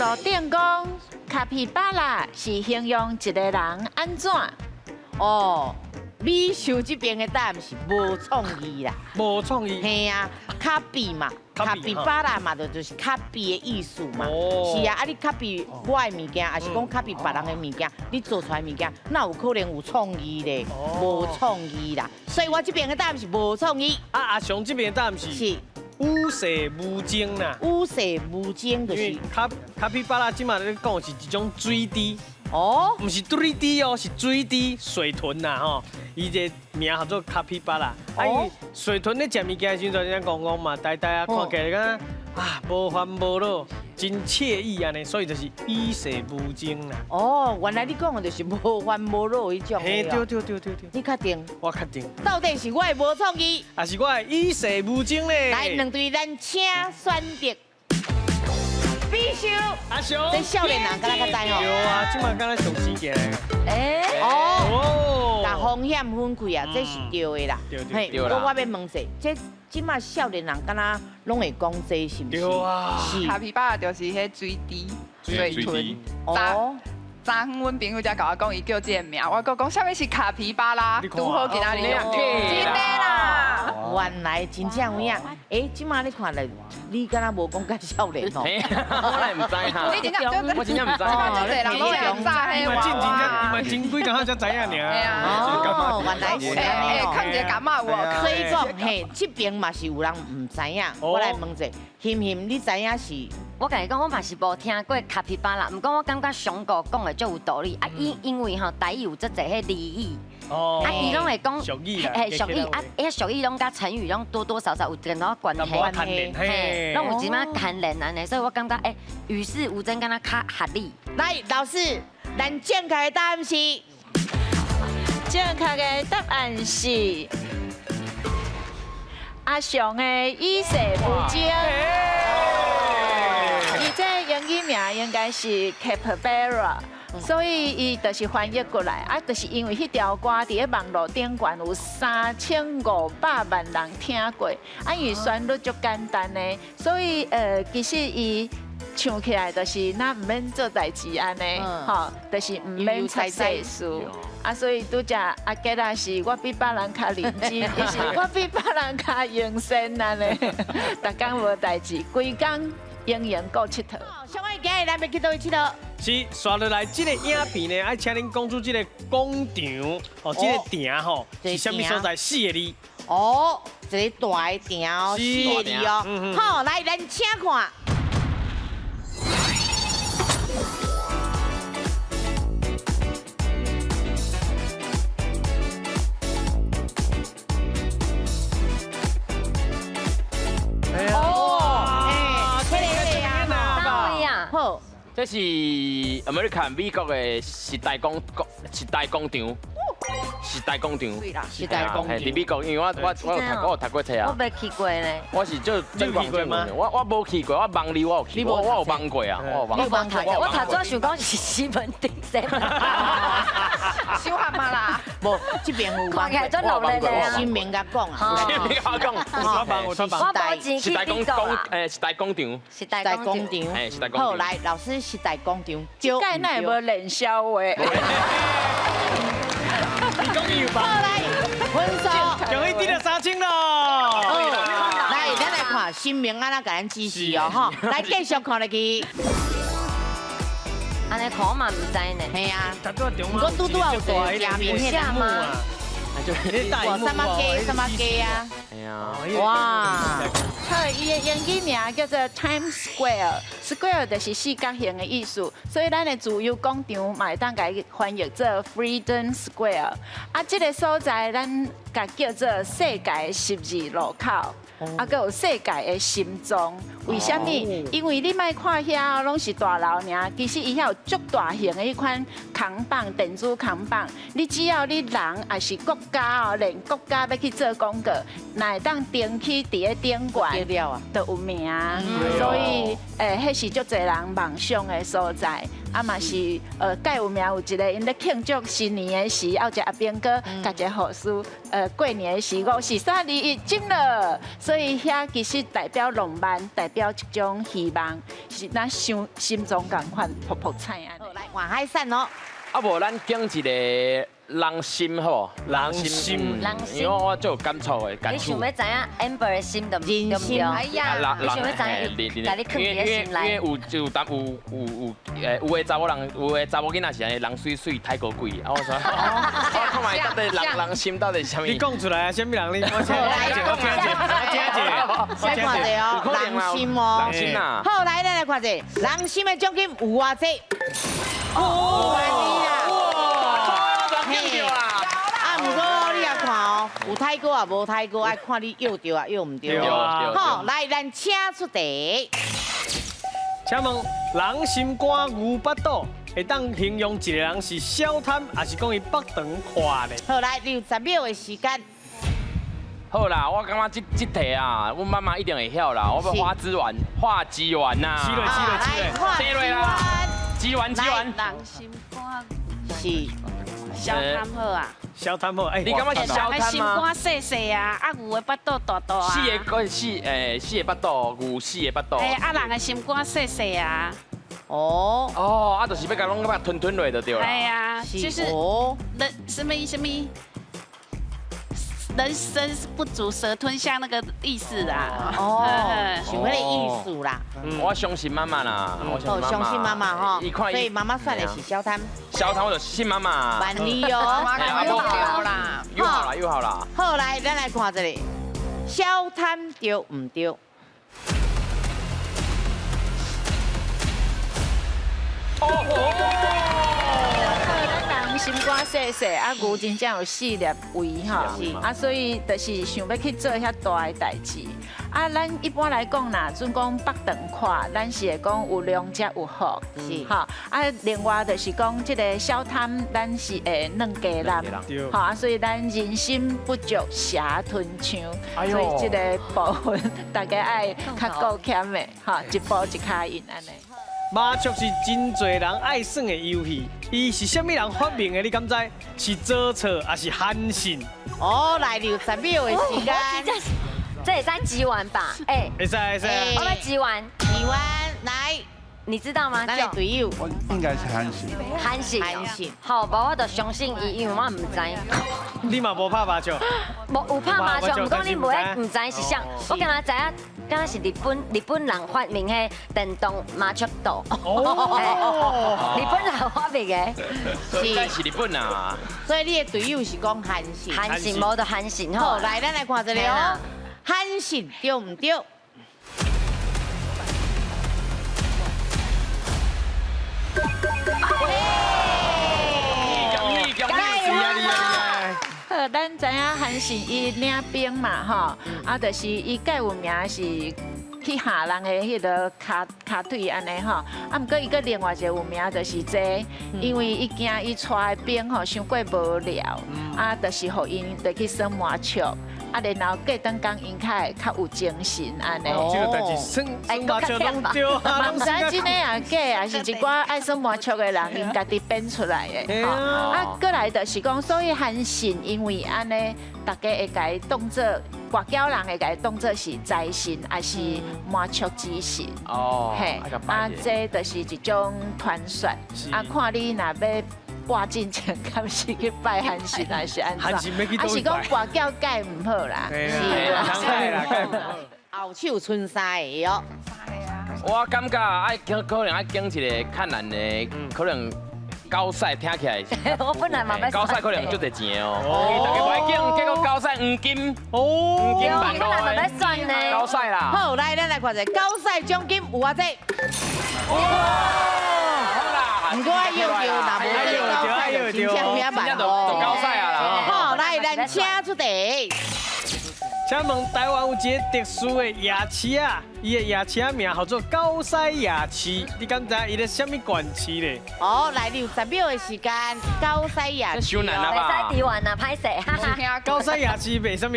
络顶讲，卡皮巴拉是形容一个人安怎？哦，美秀这边的答案是无创意啦。无创意。嘿啊，卡比嘛，卡比巴拉嘛，就是卡比的意思嘛。哦是啊，啊你卡比我的物件，还是讲卡比别人的物件，你做出来的物件，哪有可能有创意咧？无创意啦。所以我这边的答案是无创意。阿雄这边的答案是是无色无精啦。无色无精，就因为是卡皮巴拉今嘛咧讲是一种水滴，哦。不是 3D 哦，是水滴水豚呐吼。伊个名叫做卡皮巴拉。啊，因为水豚咧食物件的时阵，人家讲嘛，呆呆啊，看起来敢无烦无恼，真惬意安尼，所以就是与世无争啦。哦，原来你讲的就是无烦无恼迄种嘿，的哦。对，你确定？我确定，到底是我的无创意，还是我的与世无争咧？来两队咱请选择。必须。阿雄，这少年人敢若较知对哦。啊，即马敢若上时间。哎，哦。把风险分开啊，这是对的啦。对不过我要问者，这即马少年人敢若拢会讲这是不是？对啊。是。卡皮巴拉就是迄水滴水豚。哦。昨阮朋友才甲我讲，伊叫这个名，我讲啥物是卡皮巴拉，拄好今仔日用，真的啦。原来真正有影。哎，即马你看来，你敢若无讲介少年哦。我来唔知哈，你真正我真正唔知。哦，这人拢会炸黑娃娃。嘛真几工才知影尔。哎呀。哦，原来是安尼哦。看一个感冒有。所以讲，嘿，这边嘛是有人唔知影。我来问者，欣欣，你知影是？我甲你讲，我嘛是无听过卡皮巴拉，毋过我感觉上哥讲的足有道理啊。因为吼，台语有足侪迄俚语，啊，伊拢会讲俗语啦，嘿，俗语啊，迄俗语拢甲成语拢多多少少有跟到关系，嘿，拢有一码牵连安尼，所以我感觉与世无争，敢若较合理。来，老师，咱正确的答案是？正确的答案是阿雄的与世无争。伊这英语名应该是 Capybara， 所以伊就是翻译过来啊，就是因为迄条歌伫咧网络顶悬有3500万人听过，啊，因为旋律足简单的，所以其实伊唱起来就是咱唔免做代志安尼，吼，就是唔免出世数。啊，所以拄只阿吉拉是我比别人较认真，伊是我比别人较用心安尼，逐工无代志，规工。营营够佚佗。小伟今日咱要去倒去佚佗？是刷落来这个影片呢，爱请恁讲出这个广场哦，这个埕吼是啥物所在？4个字。哦，一个大的埕哦，4个字哦。好，来，咱请看。好，这是 American 美国的时代广场，时代广场。对啦，时代广场。伫美国，因为我有读过册啊。我未去过呢。我是就真广场吗？我无去过，我望里我有去过，我有望过啊，我有望过。我头早想讲是西门町先。小蛤蟆啦。无，这边有看起来真老咧咧。新民甲讲啊。新民甲讲。我无钱去美国啦。时代广场。时代广场。哎，时代广场。好，来，老师时代广场。盖那有无冷笑话？你讲伊有吧？好来，分数。终于得了3000咯。来，咱来看新民安怎甲咱指示哦，哈。来继续看落去。安尼看我嘛唔知呢。系啊，不过拄拄有做加面迄个吗？哇，什么鸡什么鸡啊？哎呀，哇！好，伊的英语名叫做 Times Square，Square 就是四角形的意思，所以咱的自由广场嘛会当甲伊翻译做 Freedom Square。啊，这个所在咱甲叫做世界十字路口，啊，佮有世界的心脏。为什么？因为你莫看遐拢是大楼尔，其实伊遐有足大型的迄款扛棒、电子扛棒。你只要你人也是国家哦，连国家要去做广告，那会当登去伫咧顶悬，就有名。所以迄是足侪人梦想的所在。啊嘛是介有名有一个因咧庆祝新年的时，还有一个阿兵哥甲一个护士过年的时，50、3、2、1进了。所以遐其实代表浪漫，代表交一种希望，是咱心中共款噗噗菜安尼。来换海扇哦。啊无咱讲一个人心好，人心，因为我就有感触的感触。你想要知影 Amber 的心对不对？人心哎呀，你想要知影，甲你藏伫心因为内。有的查某人，有的查某囡仔是安尼，人水水，太高贵。啊，我说，我看卖到底人心到底是啥物？你讲出来啊，什么人你？我听一下，先看者哦，人心哦，人心呐。好，来咱来看者，人心的奖金有偌济？5万二啦！啊，不过你也看哦，有太高啊，无太高，爱看你要着啊，要唔对。好，来，咱请出题。请问人心肝牛巴肚，会当形容一个人是小贪，还是讲伊腹肠宽咧？好，来60秒的时间。好啦，我感觉这题啊，阮妈妈一定会晓啦。我要画鸡丸呐。鸡来看鸡蕊啦，鸡丸。人心肝是小贪好啊，小贪好，哎，你感觉是小贪心吗？肝细细啊，啊牛的巴肚大大啊。四个巴肚，牛四个巴肚。哎，啊人的心肝细细啊。哦，啊，就是要甲拢把它吞落就对了。哎呀，就是人什么人生不足蛇吞象那个意思啊。哦，想迄个艺术啦。我相信妈妈啦，哦，相信妈妈哈，所以妈妈算的是小贪。小贪我就信妈妈。万利哦，又好啦。好，来，咱来看这里，小贪对唔对？咱人心肝细细，啊牛真正有4粒胃吼，啊所以就是想要去做遐大的代志。啊，咱一般来讲啦，准讲腹肠宽，咱是会讲有量才有福，是哈。啊，另外就是讲这个小贪，咱是会软鸡腩，对，哈，所以咱人心不足蛇吞象，哎呦所以这个部分大家爱较顾欠的，哈，一步一卡印安尼。麻雀是真侪人爱耍的游戏，伊是虾米人发明的？你敢知？是左侧还是韩信？哦，来60秒的时间，这也算鸡丸吧？哎，会使。我们鸡丸，喜欢来，你知道吗？咱的队友我应该是韩信。韩信。韩信。好，无我就相信伊，因为我唔知。你嘛无拍麻将？无有拍麻将，麻将不过你袂唔知是啥。哦我敢若知影，敢若是日本人发明的电动麻雀刀。哦，日本人发明的。应该是日本啊。所以你的队友是讲韩信。韩信无就韩信好，吼。来，咱来看这里哦，韩信对唔对？好，咱知影韩信伊领兵嘛，吼，啊，就是伊介有名是去下人的迄个骹腿安尼吼，啊，毋过伊个另外一个有名就是这，因为伊惊伊带的兵吼伤过无聊，啊，就是互因得去耍麻雀。啊，然后过当工因较有精神安尼。这个代志算麻雀拢对啊，嘛毋知真诶啊假，也是一寡爱耍麻雀的人因家己编出来的。啊，过来就是讲，所以韩信因为安尼，大家会甲伊当做外交人会甲伊当做是财神，还是麻雀之神。哦，嘿，啊，这就是一种传说。啊，看你若要。挂进前，敢是去拜韩信还是安怎？韩信要去倒是讲挂叫盖唔好啦。是啦，盖啦，盖唔好。后手春衫的哦。我感觉爱可能爱讲一个较难的，可能高赛听起来。我本来嘛要。高赛可能足侪钱哦，大家不爱讲，结果高赛黄金，黄金万我本来嘛要算呢。高赛啦。好，来，咱来看者高赛奖金有偌济？唔过爱要求，若无这个高赛就真正偏慢哦。高赛啊啦。好，来，咱请出题。请问台湾有一个特殊的夜市啊，伊的夜市名叫做高赛夜市，你敢知伊咧什么县市咧？哦，来60秒的时间，高赛夜市。伤难啊吧？袂使提完啊，歹势，哈哈。高赛夜市卖什么？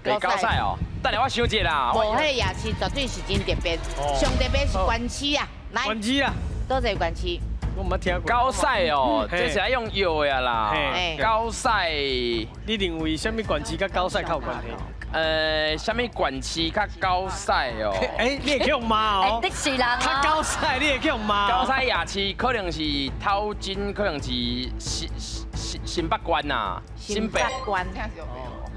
卖高赛哦。等下我想一下啦。无，迄个夜市绝对是真特别，上特别是关市啊。来，关市啊，多侪关市。我冇听过。高赛哦，这是爱用药的啦。嘿高赛，你认为什么县市跟高赛较有关系？什么管市较高赛哦？哎，你也可以用骂哦。的是人他高赛你也可以用骂。高赛夜市可能是头前，可能是新北关呐，新北关。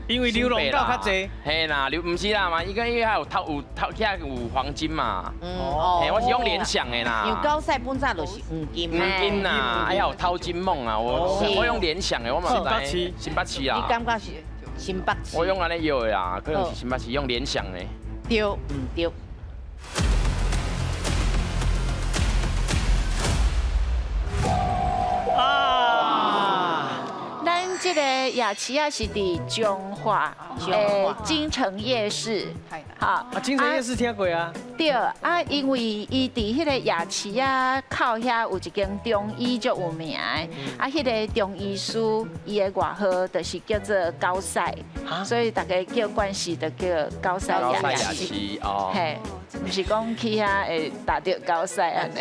因为流浪狗较济。嘿啦，唔是啦嘛，伊个伊还有遐有黄金嘛。哦嘿，我是用联想的啦。因为高赛本早就是黄金。黄金呐，还有淘金梦啊，我用联想的，我嘛新北市你啦。感觉是新北市？我用安尼摇的啦，可能是新北市用联想的。对，唔对？咱这个夜市啊是伫中华金城夜市，好啊，金城夜市听过啊。对啊，因为伊伫迄个夜市啊靠遐有一间中医足有名的，啊，迄个中医师伊的外号就是叫做高赛，所以大家叫关系就叫高赛夜市。哦。嘿，不是讲去遐会打到高赛安尼。